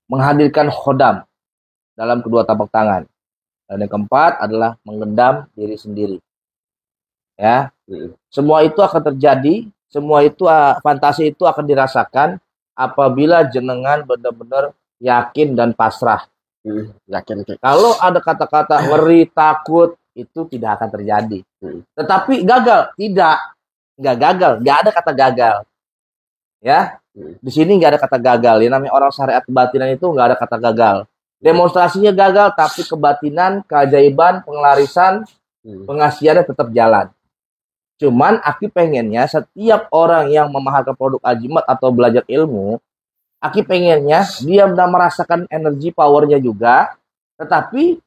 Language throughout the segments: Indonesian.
Menghadirkan khodam dalam kedua tapak tangan. Dan yang keempat adalah mengendam diri sendiri. Ya, semua itu akan terjadi, semua itu fantasi itu akan dirasakan apabila jenengan benar-benar yakin dan pasrah. Yakin. Kalau ada kata-kata ngeri, takut, itu tidak akan terjadi. Tetapi gagal, nggak gagal, nggak ada kata gagal. Ya, di sini nggak ada kata gagal. Yang namanya orang syariat kebatinan itu nggak ada kata gagal. Demonstrasinya gagal, tapi kebatinan, keajaiban, pengelarisan, pengasihannya tetap jalan. Cuman Aki pengennya setiap orang yang memahakan produk Ajimat atau belajar ilmu, Aki pengennya dia benar merasakan energi powernya juga, tetapi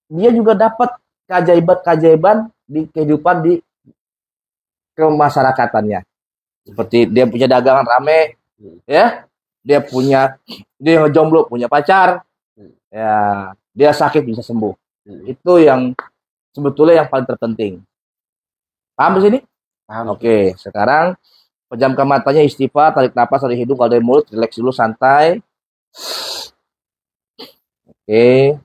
dia juga dapat keajaiban-keajaiban di kehidupan di kemasyarakatannya. Seperti dia punya dagangan rame, ya, dia jomblo punya pacar, ya, dia sakit bisa sembuh. Itu yang sebetulnya yang paling terpenting. Paham di sini? Paham. Oke, sekarang pejamkan matanya, istighfar, tarik napas dari hidung, kalau dari mulut, rileks dulu, santai. Oke.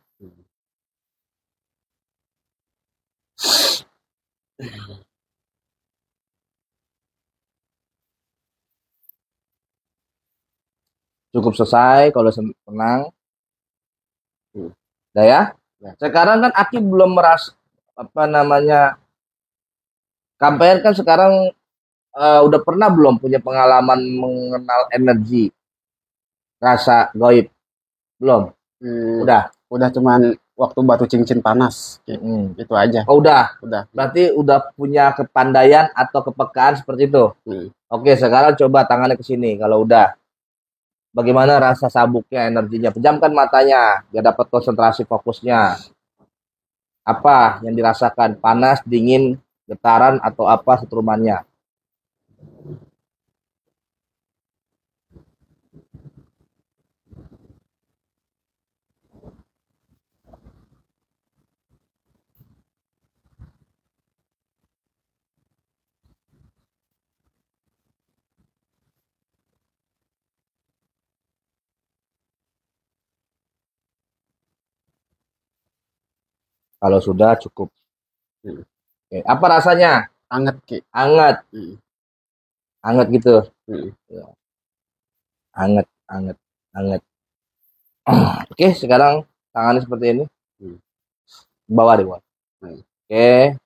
Cukup selesai kalau tenang. Udah ya? Sekarang kan Aki belum merasa Kampen kan sekarang udah pernah belum punya pengalaman mengenal energi rasa gaib? Belum? Udah cuman waktu batu cincin panas. Itu aja. Oh, udah. Berarti udah punya kepandaian atau kepekaan seperti itu. Oke, sekarang coba tangannya ke sini kalau udah. Bagaimana rasa sabuknya, energinya? Pejamkan matanya, biar dapat konsentrasi fokusnya. Apa yang dirasakan? Panas, dingin, getaran, atau apa setrumannya? Kalau sudah cukup. Oke. Apa rasanya? Anget, Ki. Anget. Anget gitu. Ya. Anget. Oke, sekarang tangannya seperti ini. Bawah deh, Oke.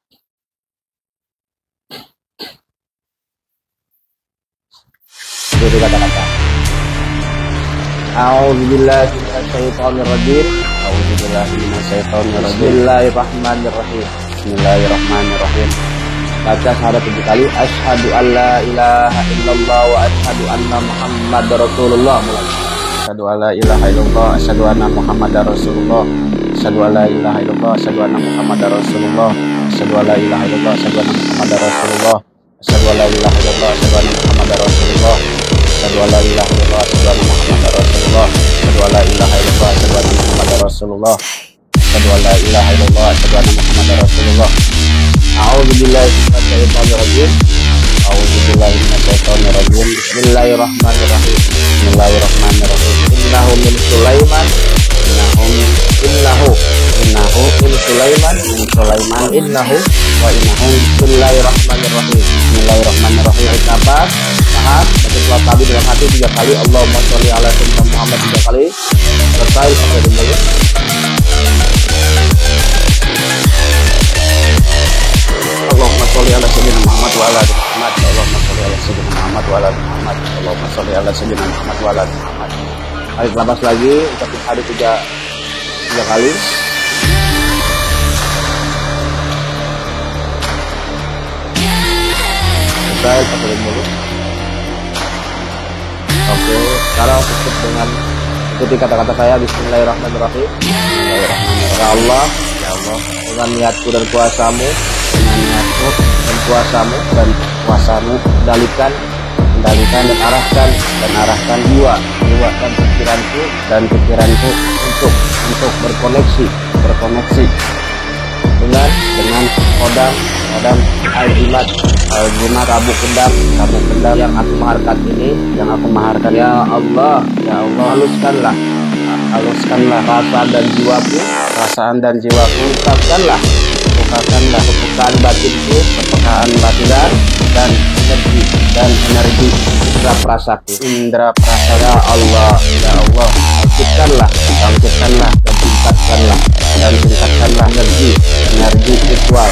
Jadi kata-kata. A'udzubillahi minasyaitonirrajim. Bismillahirrahmanirrahim. Baca syahadat 7 kali. Asyhadu an la ilaha illallah wa asyhadu anna Muhammadar Rasulullah. Asyhadu an la ilaha illallah, asyhadu anna Muhammadar Rasulullah. Asyhadu an la ilaha illallah, asyhadu anna Muhammadar Rasulullah. Asyhadu an la ilaha illallah, asyhadu anna Muhammadar Rasulullah. Asyhadu an la ilaha illallah, asyhadu anna Muhammadar Rasulullah. Asyhadu an la ilaha illallah, asyhadu anna Muhammadar Rasulullah. Asyhadu an la ilaha illallah, asyhadu anna Muhammadar Rasulullah. Asyhadu an la ilaha illallah, asyhadu anna Muhammadar Rasulullah. A'udzubillahi minasyaitonirrajim. Bismillahirrahmanirrahim. Innahu min Sulaiman. Innahu min Sulaiman. Bismillahirrahmanirrahim. Nafas, tahan, baca selawat Nabi dalam hati 3 kali. Allahumma sholli ala sayyidina Muhammad 3 kali. Selesai sampai di mulut. Allahumma sholli ala sayyidina Muhammad wa ala ali Muhammad. Allahumma sholli ala sayyidina Muhammad wa ala ali Muhammad. Allahumma sholli ala sayyidina Muhammad wa ala ali Muhammad. Tarik nafas lagi, ucapin hari 3 kali. Selesai sampai di mulut. Oke, sekarang tutup dengan ikuti kata-kata saya. Bismillahirrahmanirrahim. Ya Allah, dengan niatku dan kuasamu, kekuasaanmu, kendalikan kendalikan dan arahkan jiwa dan pikiranku untuk berkoneksi dengan kodam al-jimat sabuk kendam yang aku maharkan ini. Ya Allah, haluskanlah perasaan dan jiwaku, ungkapkanlah kepekaan batinku dan energi indera perasaku. indera perasa. Ya Allah, bangkitkanlah dan tingkatkanlah energi spiritual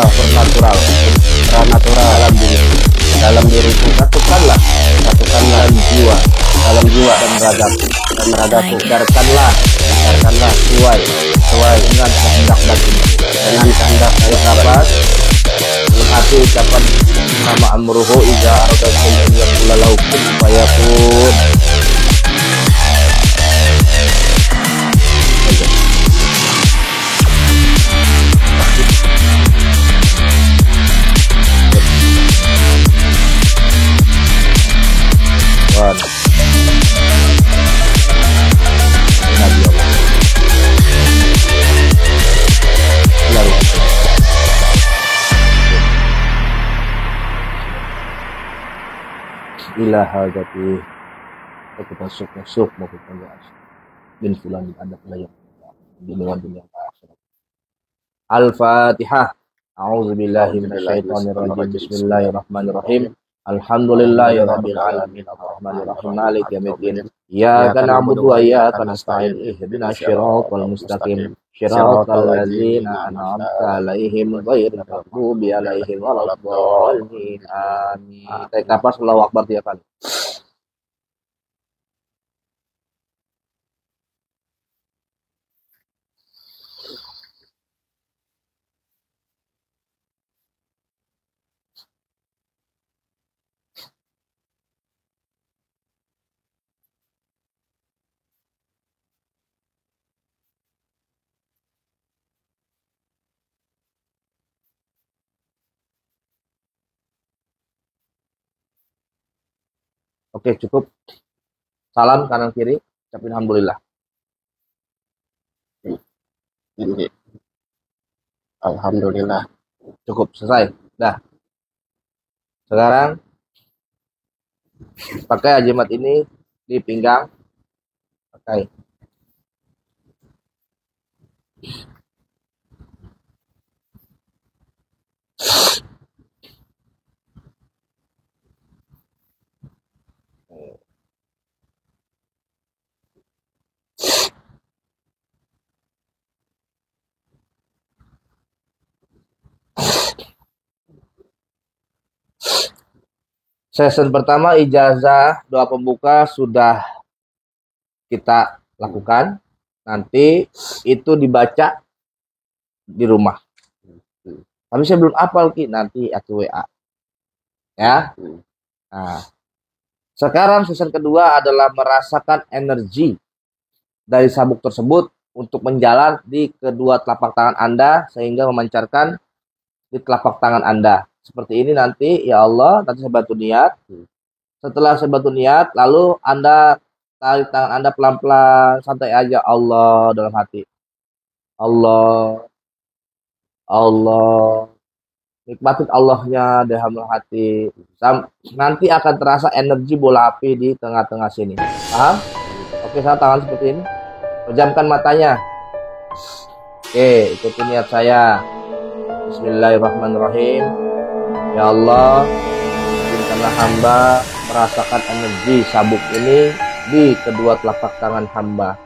supernatural dalam diriku. Satukanlah dalam jiwa dan ragaku. Biarkanlah sesuai dengan kehendak batinku. Nafas dalam hati ucapan nama amruhu iza arada shay'an yaqulu lahu kun fayakun. Ila hadzati kita masuk maupun bin fulan ada pelayan di dunia akhirat. Al-Fatihah. A'udzubillahi minasyaitonirrajim. Bismillahirrahmanirrahim. Alhamdulillahirabbil alamin arrahmanir rahim maliki yaumiddin. Iyyaka na'budu wa iyyaka nasta'in. Ihdinas siratal mustaqim. Siratal ladzina an'amta 'alaihim ghairil maghdubi 'alaihim waladdallin. Amin. Tarik nafas, Allahu Akbar 3 kali. Oke, cukup. Salam kanan kiri, ucapin alhamdulillah. Alhamdulillah. Cukup, selesai. Dah. Sekarang pakai ajimat ini di pinggang. Pakai. Session pertama ijazah doa pembuka sudah kita lakukan. Nanti itu dibaca di rumah. Tapi saya belum hafal Ki, nanti aku WA. Ya. Nah, sekarang session kedua adalah merasakan energi dari sabuk tersebut untuk menjalar di kedua telapak tangan Anda sehingga memancarkan di telapak tangan Anda. Seperti ini nanti, ya Allah, nanti saya bantu niat. Setelah saya bantu niat, lalu Anda tarik tangan Anda pelan-pelan, santai aja, Allah dalam hati. Allah. Nikmatin Allahnya dalam hati. Nanti akan terasa energi bola api di tengah-tengah sini. Paham? Oke, saya tangan seperti ini. Pejamkan matanya. Oke, ikuti niat saya. Bismillahirrahmanirrahim. Ya Allah, izinkanlah hamba merasakan energi sabuk ini di kedua telapak tangan hamba.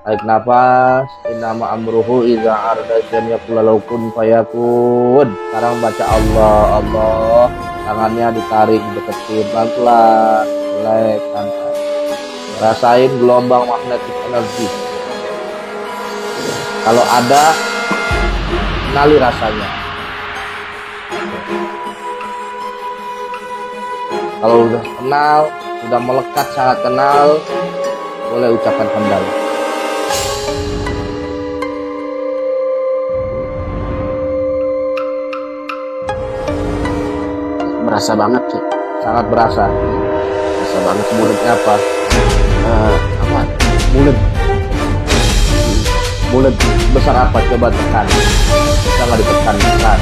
Tarik nafas, innama amruhu iza arada syai'an yaqulu lahu kun fayakun. Sekarang baca Allah. Tangannya ditarik, deketin pelan-pelan, relax, santai. Rasain gelombang magnetik energi. Kalau ada, kenali rasanya. Kalau udah kenal, sudah melekat sangat kenal, boleh ucapkan hamdalah. berasa banget Ki. Sangat berasa. Berasa banget. Bulatnya apa? Apa? Bulat. Bulat besar apa? Coba tekan. Bisa nggak ditekan? Tekan.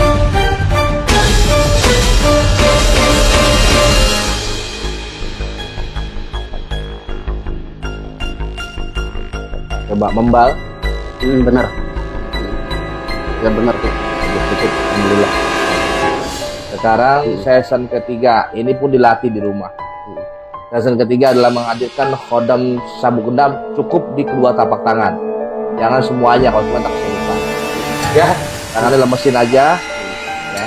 Coba membal. Benar. Ya benar Ki. Cukup. Alhamdulillah. Sekarang season ketiga, ini pun dilatih di rumah. Season ketiga adalah menghadirkan khodam sabuk gendam cukup di kedua tapak tangan. Jangan semuanya, kalau cuma tak kesulitan. Ya, tangannya lemesin aja. Ya.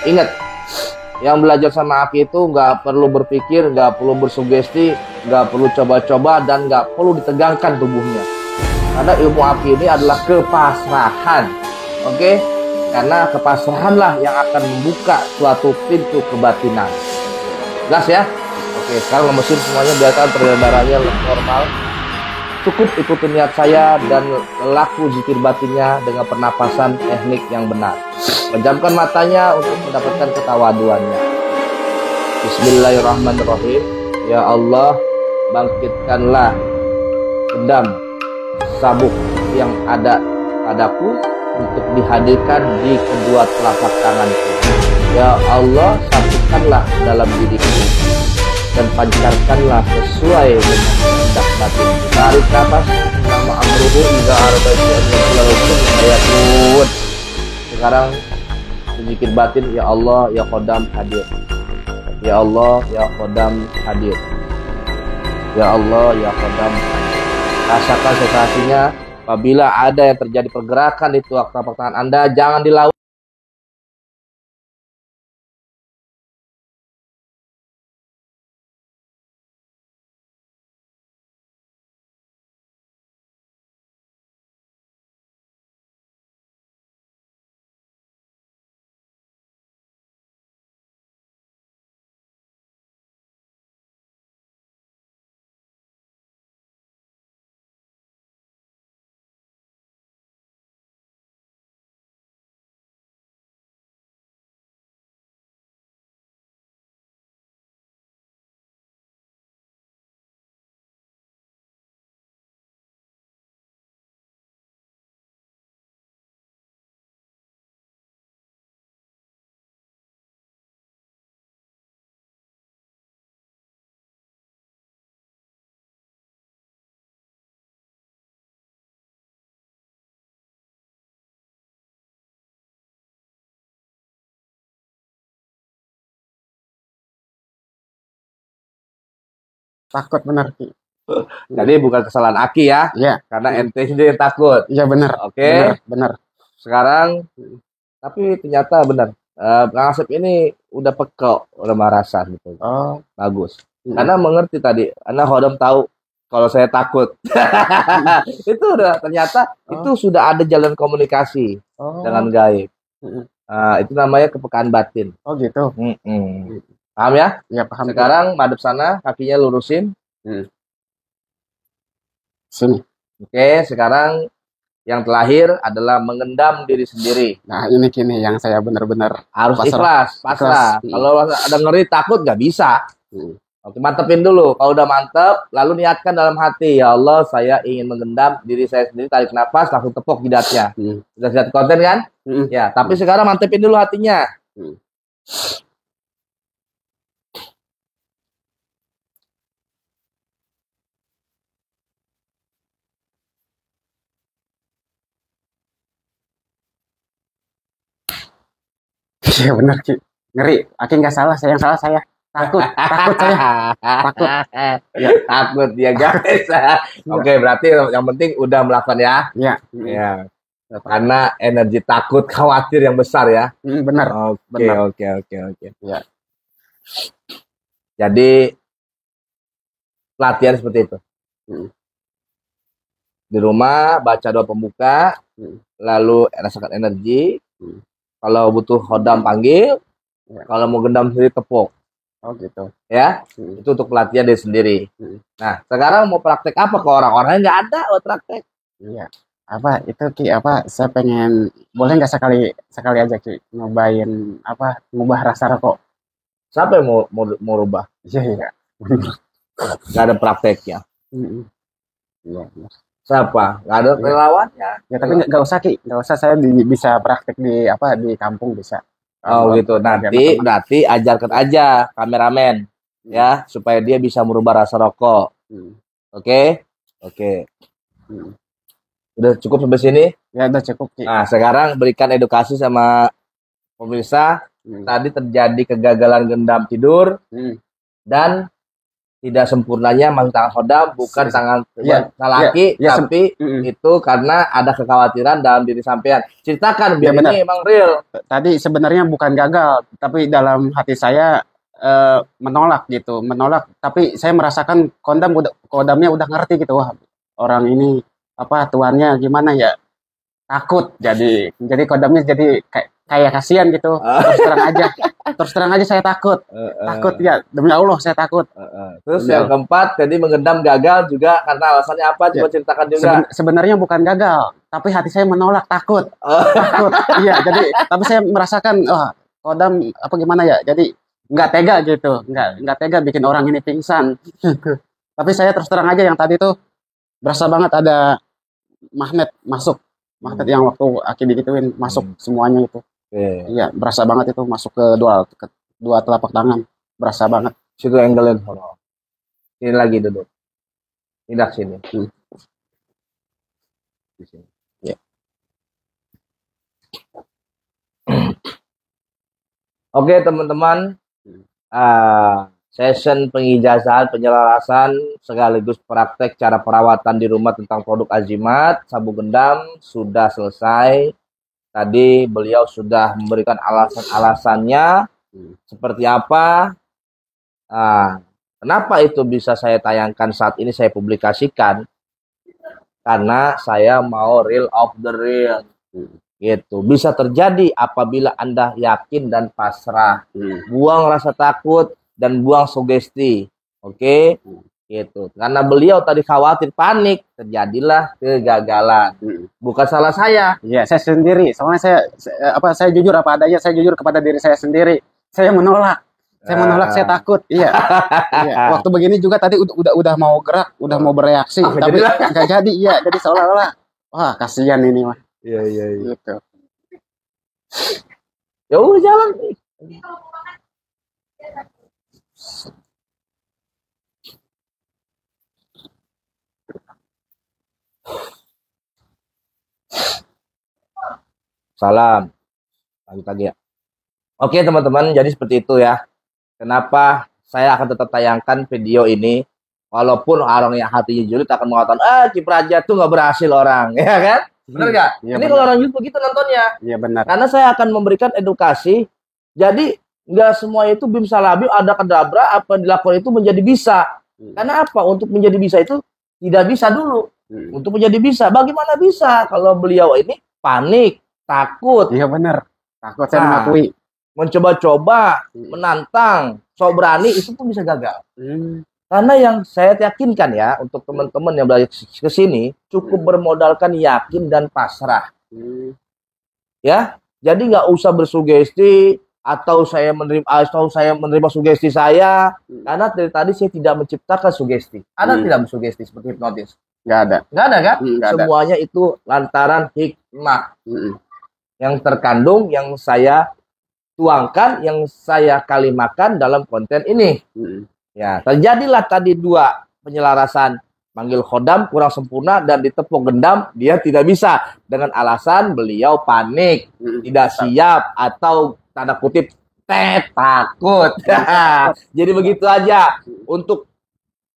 Ingat, yang belajar sama Aki itu nggak perlu berpikir, nggak perlu bersugesti, nggak perlu coba-coba, dan nggak perlu ditegangkan tubuhnya. Karena ilmu Aki ini adalah kepasrahan. Oke? Karena kepasrahanlah yang akan membuka suatu pintu kebatinan. Jelas ya? Oke, sekarang lemesin semuanya, biarkan peredaran darahnya normal. Cukup ikuti niat saya dan laku zikir batinnya dengan pernapasan teknik yang benar. Pejamkan matanya untuk mendapatkan ketawaduannya. Bismillahirrahmanirrahim. Ya Allah, bangkitkanlah gendam sabuk yang ada padaku untuk dihadirkan di kedua telapak tanganku. Ya Allah, satukanlah dalam diriku dan pancarkanlah sesuai dengan kehendak batin. Tarik nafas, nama amruhu ida arba'in ayatun. Sekarang berzikir batin, ya Allah, ya Khodam hadir. Ya Allah, ya Khodam hadir. Ya Allah, ya Khodam hadir. Rasakan sensasinya. Apabila ada yang terjadi pergerakan di telapak tangan Anda, jangan dilawan. Takut benar Ki. Jadi bukan kesalahan Aki ya, Iya. karena ente sendiri yang takut. Iya benar. Oke. Benar. Sekarang, tapi ternyata benar. Kang Asep ini udah peka, udah merasa gitu. Oh, Bagus. Karena mengerti tadi, karena Khodam tahu kalau saya takut. Itu udah ternyata itu sudah ada jalan komunikasi dengan gaib. Itu namanya kepekaan batin. Oh gitu. Paham ya? Iya paham. Sekarang madep sana, kakinya lurusin. Sini. Oke, sekarang yang terakhir adalah mengendam diri sendiri. Nah ini kini yang saya benar-benar Harus ikhlas, pasrah. Kalau ada ngeri, takut, nggak bisa. Oke, mantepin dulu. Kalau udah mantep, lalu niatkan dalam hati, ya Allah, saya ingin mengendam diri saya sendiri, tarik nafas, langsung tepuk jidatnya. Sudah lihat konten kan? Ya, tapi sekarang mantepin dulu hatinya. Iya benar Ki. Ngeri. Aki nggak salah, saya yang salah saya. Takut saya. Takut. Ya, takut ya guys. Oke, berarti yang penting udah melakukan ya. Iya. Ya. Karena energi takut, khawatir yang besar ya. Benar. Oke. Ya. Jadi latihan seperti itu. Di rumah baca doa pembuka, lalu rasakan energi. Kalau butuh Khodam panggil, kalau mau gendam sendiri tepuk. Oh gitu. Ya, itu untuk pelatihan diri sendiri. Nah, sekarang mau praktek apa ke orang-orangnya nggak ada buat praktek. Iya. Apa itu Ki? Apa saya pengen boleh nggak sekali aja Ki nyobain apa ngubah rasa rokok? Siapa yang mau rubah? Iya. Gak ada prakteknya. Iya. Siapa? Gak ada relawannya. Ya tapi nggak usah Ki, nggak usah, saya bisa praktek di kampung bisa. Oh gitu. Nanti berarti ajarkan aja kameramen ya supaya dia bisa merubah rasa rokok. Oke? Udah cukup sampai sini? Ya udah cukup Ki. Nah sekarang berikan edukasi sama pemirsa. Tadi terjadi kegagalan gendam tidur dan tidak sempurnanya masuk tangan Khodam, bukan tangan laki, tapi itu karena ada kekhawatiran dalam diri sampean. Ceritakan biar ini emang real. Tadi sebenarnya bukan gagal, tapi dalam hati saya menolak. Tapi saya merasakan Khodamnya udah ngerti gitu, wah orang ini tuannya gimana ya, takut. Jadi Khodamnya jadi kayak kasihan gitu. Terus terang aja saya takut ya, demi Allah saya takut. Terus yang keempat tadi mengendam gagal juga karena alasannya apa? Coba ceritakan juga. Sebenarnya bukan gagal, tapi hati saya menolak, takut. Iya, jadi tapi saya merasakan Khodam gimana ya, jadi nggak tega gitu, nggak tega bikin orang ini pingsan. Tapi saya terus terang aja yang tadi tuh berasa banget ada magnet masuk. Magnet yang waktu Aki digituin masuk semuanya itu. Iya, berasa banget itu masuk ke dua telapak tangan. Berasa banget. Situ angle-nya. Ini lagi duduk. Tidak sini. Di sini. Ya. Oke, teman-teman. Session pengijazahan, penyelarasan sekaligus praktek cara perawatan di rumah tentang produk Azimat sabuk gendam sudah selesai. Tadi beliau sudah memberikan alasan-alasannya seperti apa. Kenapa itu bisa saya tayangkan saat ini, saya publikasikan? Karena saya mau real of the real. Gitu. Bisa terjadi apabila Anda yakin dan pasrah. Buang rasa takut dan buang sugesti. Oke? Gitu. Karena beliau tadi khawatir, panik, terjadilah kegagalan. Bukan salah saya. Iya, saya sendiri. Soalnya saya jujur apa adanya, saya jujur kepada diri saya sendiri. Saya menolak. Saya takut. Iya. Waktu begini juga tadi udah mau gerak, udah mau bereaksi, tapi nggak jadi. Iya, jadi seolah-olah wah, kasihan ini mah. Iya. Gitu. Ya udah jalan. Salam. Lagi ya. Oke teman-teman, jadi seperti itu ya. Kenapa saya akan tetap tayangkan video ini, walaupun orang yang hatinya julid akan mengatakan, Kipraja tuh nggak berhasil orang, ya kan? Bener nggak? Ya, ini kalau orang YouTube begitu nontonnya. Iya benar. Karena saya akan memberikan edukasi. Jadi nggak semua itu bim salabim ada kedabra, apa yang dilakukan itu menjadi bisa. Karena apa? Untuk menjadi bisa itu tidak bisa dulu. Untuk menjadi bisa, bagaimana bisa kalau beliau ini panik, takut. Iya benar. Takut saya mengakui. Mencoba-coba, menantang, sok berani, itu pun bisa gagal. Karena yang saya yakinkan ya, untuk teman-teman yang belajar ke sini, cukup bermodalkan yakin dan pasrah. Ya, jadi nggak usah bersugesti, atau saya menerima sugesti saya, karena dari tadi saya tidak menciptakan sugesti. Anda tidak bersugesti seperti hipnotis. Nggak ada kan? Nggak semuanya ada. Itu lantaran hikmah yang terkandung, yang saya tuangkan, yang saya kalimakan dalam konten ini. Ya, terjadilah tadi dua penyelarasan, manggil Khodam kurang sempurna dan ditepuk gendam dia tidak bisa dengan alasan beliau panik, tidak siap, atau tanda kutip takut. Jadi begitu aja untuk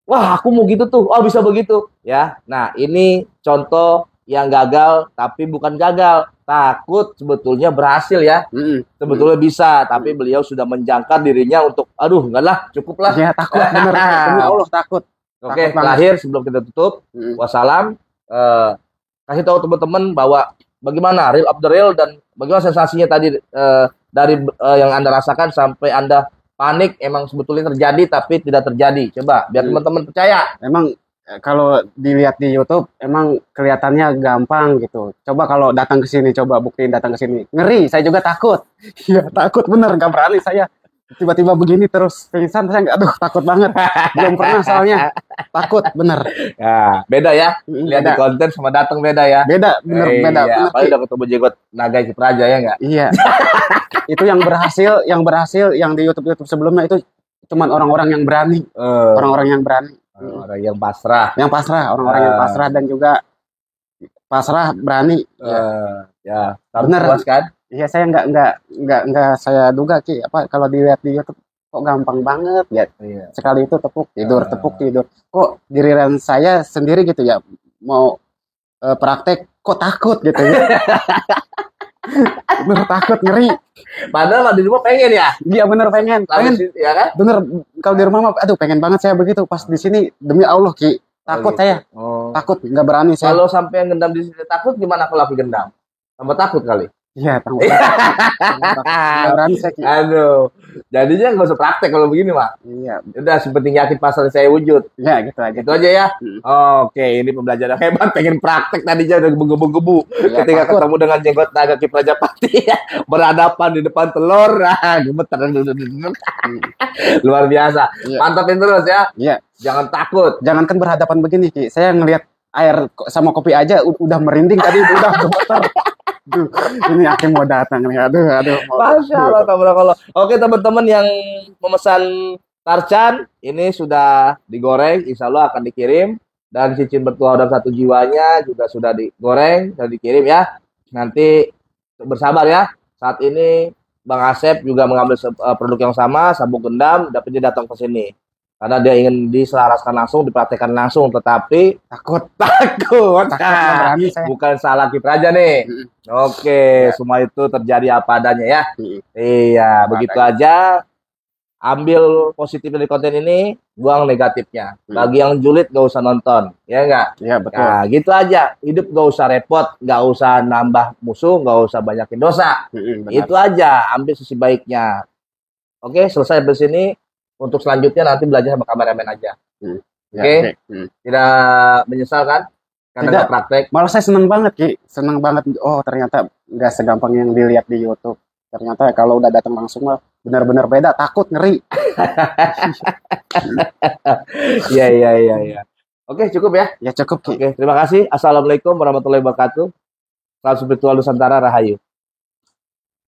wah aku mau gitu tuh, bisa begitu ya. Nah ini contoh yang gagal, tapi bukan gagal, takut sebetulnya berhasil ya. Sebetulnya bisa, tapi beliau sudah menjangkar dirinya untuk enggak lah, cukup lah. Ya takut bener. Demi Allah takut. Oke, terakhir sebelum kita tutup, wassalam, kasih tahu teman-teman bahwa bagaimana real of the real dan bagaimana sensasinya tadi dari yang Anda rasakan sampai Anda panik, emang sebetulnya terjadi tapi tidak terjadi. Coba biar teman-teman percaya. Emang kalau dilihat di YouTube emang kelihatannya gampang gitu. Coba kalau datang ke sini, coba buktiin datang ke sini. Ngeri, saya juga takut. Iya, takut bener, nggak berani saya. tiba-tiba begini terus pingsan, saya nggak, aduh takut banget. Belum pernah soalnya, takut bener. Ya, beda ya. Lihat di Beda, konten sama datang beda ya. beda, bener, beda, Iya, bener apalagi Ki. udah ketemu jenggot naga Kipraja ya enggak? Iya, itu yang di YouTube sebelumnya itu cuman orang-orang yang berani, Eh, orang-orang yang berani, orang yang pasrah. yang pasrah, orang-orang yang pasrah dan juga pasrah berani. Ya, Ya, harus bener. puas kan? Iya, saya nggak saya duga Ki, apa kalau dilihat di YouTube kok gampang banget ya. Iya. Sekali itu tepuk tidur. Kok giliran saya sendiri gitu ya mau praktek kok takut gitu ya. Bener takut, ngeri. Padahal di rumah pengen ya. Dia bener pengen, Ya kan? bener. Kalau di rumah mah, aduh pengen banget saya begitu. Pas di sini demi Allah Ki, takut gitu. saya, takut, nggak berani saya. Kalau sampai yang gendam di sini takut, gimana kalau lagi gendam? Tambah takut kali. Iya, takut. Nggak berani saya Ki. Aduh, jadinya nggak usah praktek kalau begini mah. Iya, Udah sepenting yakin pasal saya wujud. ya gitu aja. Itu aja ya. Oke, ini pembelajaran hebat. Pengen praktek tadinya udah gebu-gebu. Iya, Ketika takut. ketemu dengan jenggot naga Ki Prajapati berhadapan di depan telur, gemeter. Luar biasa. Iya. Mantapin terus ya. Iya, Jangan takut. jangankan berhadapan begini Ki, saya ngelihat air sama kopi aja udah merinding tadi, udah gemeter. Duh, ini Hakim mau datang nih. Aduh. Masya Allah, tabarakallah. Oke teman-teman yang memesan Tarcan, ini sudah digoreng, insya Allah akan dikirim. Dan cincin bertuah dan satu jiwanya juga sudah digoreng dan dikirim ya. Nanti bersabar ya. Saat ini Bang Asep juga mengambil produk yang sama, sabuk gendam, tapi dia datang ke sini. Karena dia ingin diselaraskan langsung, dipraktekkan langsung, tetapi Takut. takut. Nggak berani saya. Bukan salah kita aja nih. Oke, semua itu terjadi apa adanya ya. Iya, begitu aja. Ambil positif dari konten ini, buang negatifnya. Bagi yang julid gak usah nonton, ya enggak? Iya, betul. Nah, gitu aja. Hidup gak usah repot, gak usah nambah musuh, gak usah banyakin dosa. Benar. Itu aja, ambil sisi baiknya. Oke, selesai dari sini. Untuk selanjutnya nanti belajar sama kameramen aja. Oke? Tidak menyesal kan? Karena Tidak. nggak praktek. Malah saya senang banget Ki, senang banget. Oh, ternyata nggak segampang yang dilihat di YouTube. Ternyata kalau udah datang langsung mah benar-benar beda, takut, ngeri. Iya. Oke, cukup ya. Ya cukup Ki. Oke, terima kasih. Assalamualaikum warahmatullahi wabarakatuh. Salam spiritual Nusantara Rahayu.